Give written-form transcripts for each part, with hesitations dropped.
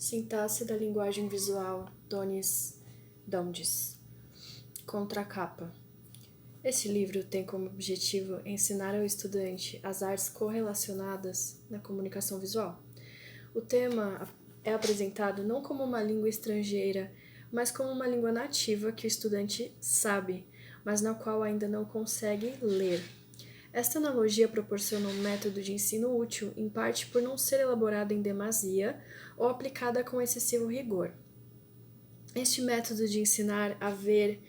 Sintaxe da linguagem visual, Donis Dondes. Contracapa. Este livro tem como objetivo ensinar ao estudante as artes correlacionadas na comunicação visual. O tema é apresentado não como uma língua estrangeira, mas como uma língua nativa que o estudante sabe, mas na qual ainda não consegue ler. Esta analogia proporciona um método de ensino útil, em parte por não ser elaborada em demasia ou aplicada com excessivo rigor. Este método de ensinar a ver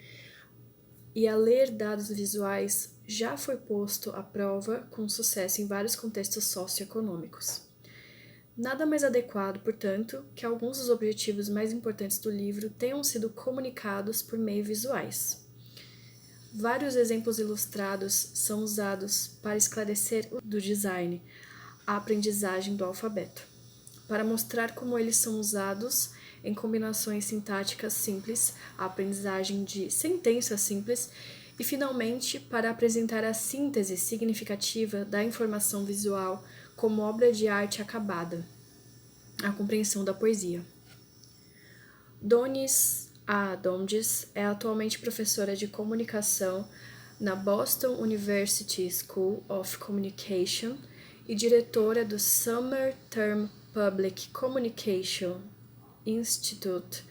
e a ler dados visuais já foi posto à prova com sucesso em vários contextos socioeconômicos. Nada mais adequado, portanto, que alguns dos objetivos mais importantes do livro tenham sido comunicados por meio visuais. Vários exemplos ilustrados são usados para esclarecer do design, a aprendizagem do alfabeto, para mostrar como eles são usados em combinações sintáticas simples, a aprendizagem de sentenças simples, e, finalmente, para apresentar a síntese significativa da informação visual como obra de arte acabada, a compreensão da poesia. Donis Dondes é atualmente professora de comunicação na Boston University School of Communication e diretora do Summer Term Public Communication Institute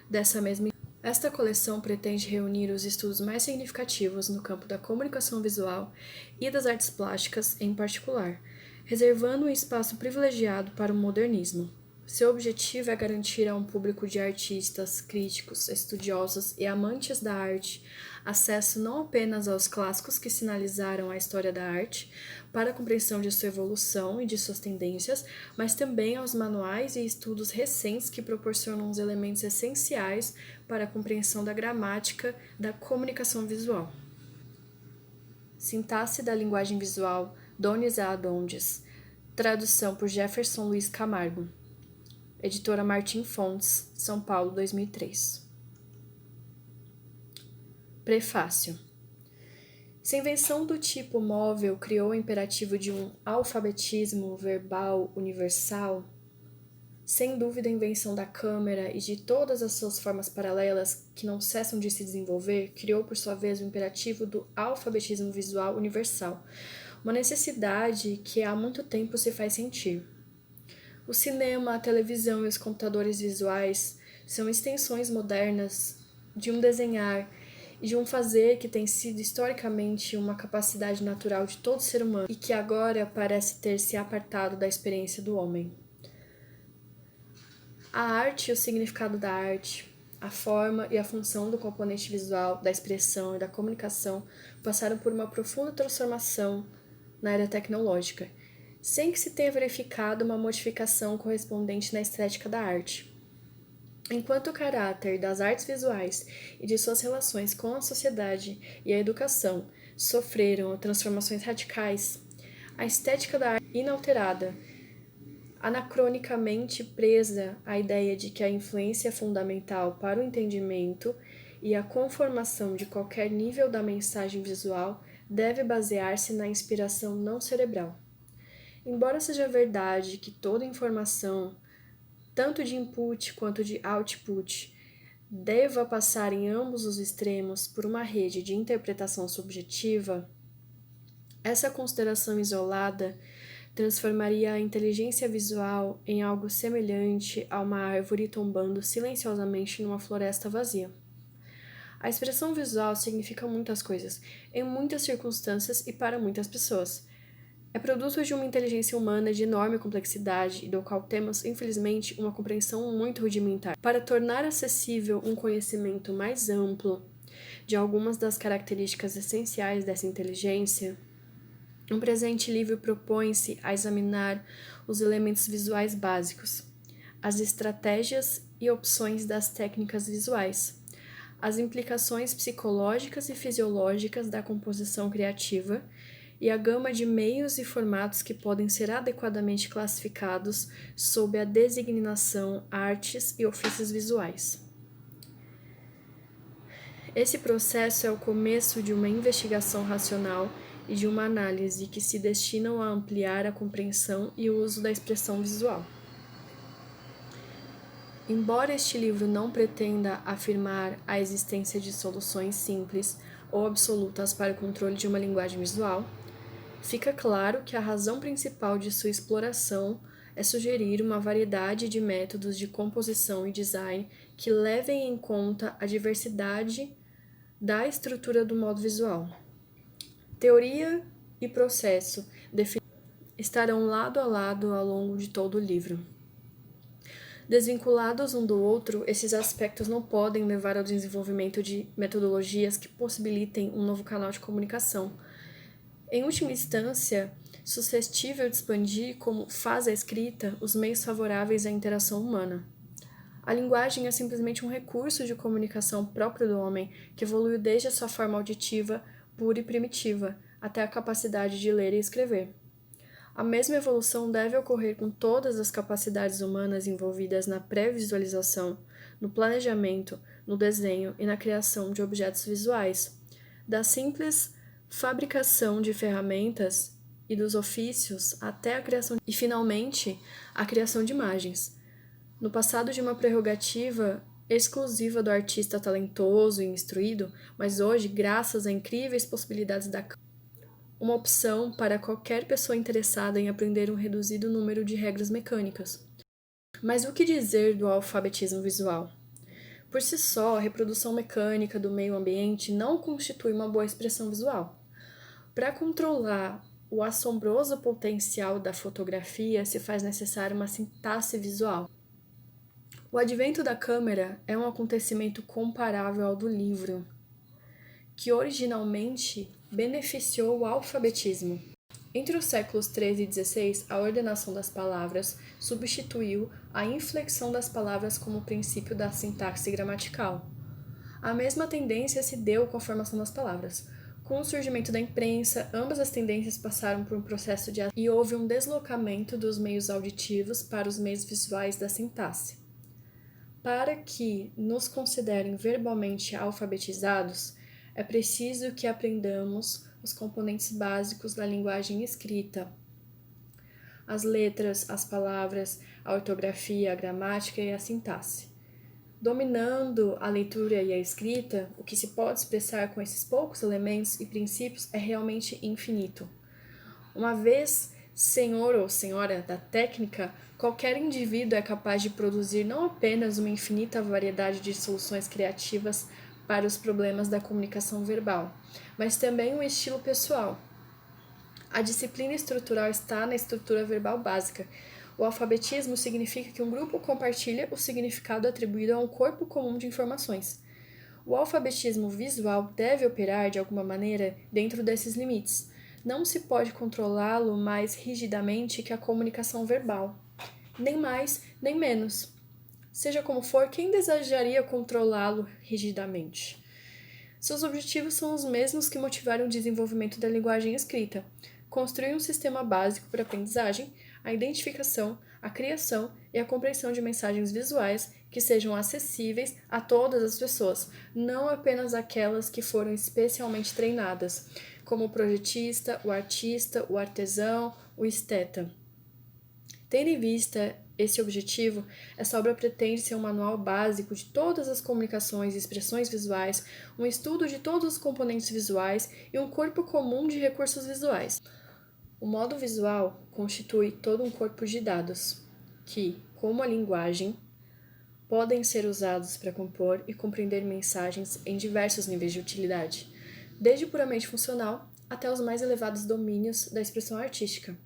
dessa mesma. Esta coleção pretende reunir os estudos mais significativos no campo da comunicação visual e das artes plásticas em particular, reservando um espaço privilegiado para o modernismo. Seu objetivo é garantir a um público de artistas, críticos, estudiosos e amantes da arte acesso não apenas aos clássicos que sinalizaram a história da arte, para a compreensão de sua evolução e de suas tendências, mas também aos manuais e estudos recentes que proporcionam os elementos essenciais para a compreensão da gramática da comunicação visual. Sintaxe da linguagem visual, Donis Dondes. Tradução por Jefferson Luiz Camargo. Editora Martim Fontes, São Paulo, 2003. Prefácio. Se a invenção do tipo móvel criou o imperativo de um alfabetismo verbal universal, sem dúvida a invenção da câmera e de todas as suas formas paralelas que não cessam de se desenvolver criou por sua vez o imperativo do alfabetismo visual universal, uma necessidade que há muito tempo se faz sentir. O cinema, a televisão e os computadores visuais são extensões modernas de um desenhar e de um fazer que tem sido historicamente uma capacidade natural de todo ser humano e que agora parece ter se apartado da experiência do homem. A arte e o significado da arte, a forma e a função do componente visual, da expressão e da comunicação passaram por uma profunda transformação na era tecnológica, sem que se tenha verificado uma modificação correspondente na estética da arte. Enquanto o caráter das artes visuais e de suas relações com a sociedade e a educação sofreram transformações radicais, a estética da arte inalterada, anacronicamente presa à ideia de que a influência fundamental para o entendimento e a conformação de qualquer nível da mensagem visual deve basear-se na inspiração não cerebral. Embora seja verdade que toda informação, tanto de input quanto de output, deva passar em ambos os extremos por uma rede de interpretação subjetiva, essa consideração isolada transformaria a inteligência visual em algo semelhante a uma árvore tombando silenciosamente numa floresta vazia. A expressão visual significa muitas coisas, em muitas circunstâncias e para muitas pessoas. É produto de uma inteligência humana de enorme complexidade e do qual temos, infelizmente, uma compreensão muito rudimentar. Para tornar acessível um conhecimento mais amplo de algumas das características essenciais dessa inteligência, um presente livro propõe-se a examinar os elementos visuais básicos, as estratégias e opções das técnicas visuais, as implicações psicológicas e fisiológicas da composição criativa e a gama de meios e formatos que podem ser adequadamente classificados sob a designação artes e ofícios visuais. Esse processo é o começo de uma investigação racional e de uma análise que se destinam a ampliar a compreensão e o uso da expressão visual. Embora este livro não pretenda afirmar a existência de soluções simples ou absolutas para o controle de uma linguagem visual, fica claro que a razão principal de sua exploração é sugerir uma variedade de métodos de composição e design que levem em conta a diversidade da estrutura do modo visual. Teoria e processo estarão lado a lado ao longo de todo o livro. Desvinculados um do outro, esses aspectos não podem levar ao desenvolvimento de metodologias que possibilitem um novo canal de comunicação. Em última instância, suscetível de expandir, como faz a escrita, os meios favoráveis à interação humana. A linguagem é simplesmente um recurso de comunicação próprio do homem, que evoluiu desde a sua forma auditiva, pura e primitiva, até a capacidade de ler e escrever. A mesma evolução deve ocorrer com todas as capacidades humanas envolvidas na pré-visualização, no planejamento, no desenho e na criação de objetos visuais, da simples fabricação de ferramentas e dos ofícios até a criação e, finalmente, a criação de imagens. No passado de uma prerrogativa exclusiva do artista talentoso e instruído, mas hoje, graças a incríveis possibilidades da uma opção para qualquer pessoa interessada em aprender um reduzido número de regras mecânicas. Mas o que dizer do alfabetismo visual? Por si só, a reprodução mecânica do meio ambiente não constitui uma boa expressão visual. Para controlar o assombroso potencial da fotografia, se faz necessária uma sintaxe visual. O advento da câmera é um acontecimento comparável ao do livro, que originalmente beneficiou o alfabetismo. Entre os séculos XIII e XVI, a ordenação das palavras substituiu a inflexão das palavras como princípio da sintaxe gramatical. A mesma tendência se deu com a formação das palavras. Com o surgimento da imprensa, ambas as tendências passaram por um processo de e houve um deslocamento dos meios auditivos para os meios visuais da sintaxe. Para que nos considerem verbalmente alfabetizados, é preciso que aprendamos os componentes básicos da linguagem escrita: as letras, as palavras, a ortografia, a gramática e a sintaxe. Dominando a leitura e a escrita, o que se pode expressar com esses poucos elementos e princípios é realmente infinito. Uma vez senhor ou senhora da técnica, qualquer indivíduo é capaz de produzir não apenas uma infinita variedade de soluções criativas para os problemas da comunicação verbal, mas também um estilo pessoal. A disciplina estrutural está na estrutura verbal básica. O alfabetismo significa que um grupo compartilha o significado atribuído a um corpo comum de informações. O alfabetismo visual deve operar, de alguma maneira, dentro desses limites. Não se pode controlá-lo mais rigidamente que a comunicação verbal. Nem mais, nem menos. Seja como for, quem desejaria controlá-lo rigidamente? Seus objetivos são os mesmos que motivaram o desenvolvimento da linguagem escrita: construir um sistema básico para a aprendizagem, a identificação, a criação e a compreensão de mensagens visuais que sejam acessíveis a todas as pessoas, não apenas aquelas que foram especialmente treinadas, como o projetista, o artista, o artesão, o esteta. Tendo em vista esse objetivo, essa obra pretende ser um manual básico de todas as comunicações e expressões visuais, um estudo de todos os componentes visuais e um corpo comum de recursos visuais. O modo visual constitui todo um corpo de dados que, como a linguagem, podem ser usados para compor e compreender mensagens em diversos níveis de utilidade, desde o puramente funcional até os mais elevados domínios da expressão artística.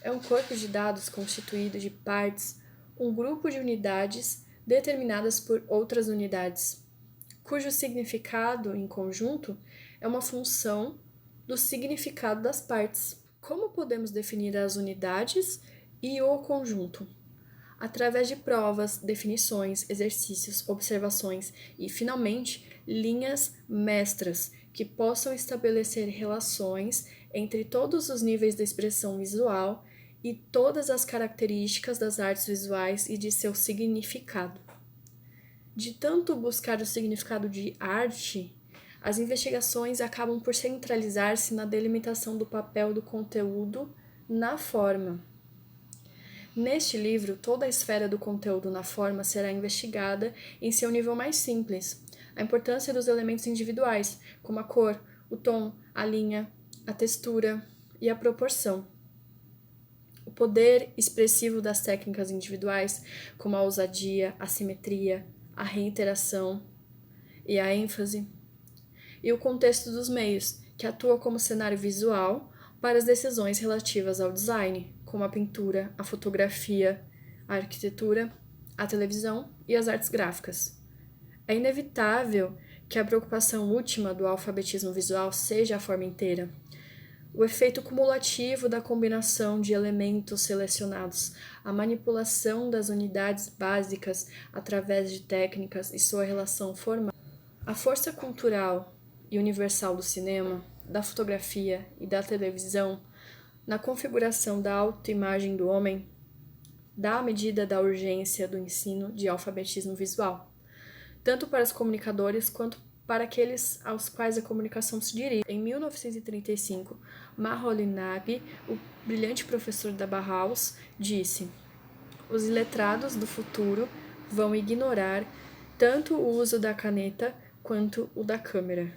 É um corpo de dados constituído de partes, um grupo de unidades determinadas por outras unidades, cujo significado em conjunto é uma função do significado das partes. Como podemos definir as unidades e o conjunto? Através de provas, definições, exercícios, observações e, finalmente, linhas mestras que possam estabelecer relações entre todos os níveis da expressão visual e todas as características das artes visuais e de seu significado. De tanto buscar o significado de arte, as investigações acabam por centralizar-se na delimitação do papel do conteúdo na forma. Neste livro, toda a esfera do conteúdo na forma será investigada em seu nível mais simples. A importância dos elementos individuais, como a cor, o tom, a linha, a textura e a proporção. O poder expressivo das técnicas individuais, como a ousadia, a simetria, a reiteração e a ênfase. E o contexto dos meios, que atua como cenário visual para as decisões relativas ao design, como a pintura, a fotografia, a arquitetura, a televisão e as artes gráficas. É inevitável que a preocupação última do alfabetismo visual seja a forma inteira. O efeito cumulativo da combinação de elementos selecionados, a manipulação das unidades básicas através de técnicas e sua relação formal. A força cultural e universal do cinema, da fotografia e da televisão na configuração da autoimagem do homem dá a medida da urgência do ensino de alfabetismo visual, tanto para os comunicadores quanto para aqueles aos quais a comunicação se dirige. Em 1935, Mahalanobis, o brilhante professor da Bauhaus, disse: "Os iletrados do futuro vão ignorar tanto o uso da caneta quanto o da câmera.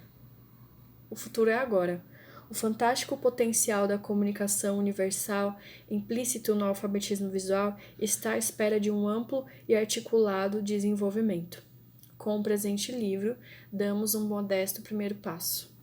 O futuro é agora. O fantástico potencial da comunicação universal, implícito no alfabetismo visual, está à espera de um amplo e articulado desenvolvimento. Com o presente livro, damos um modesto primeiro passo."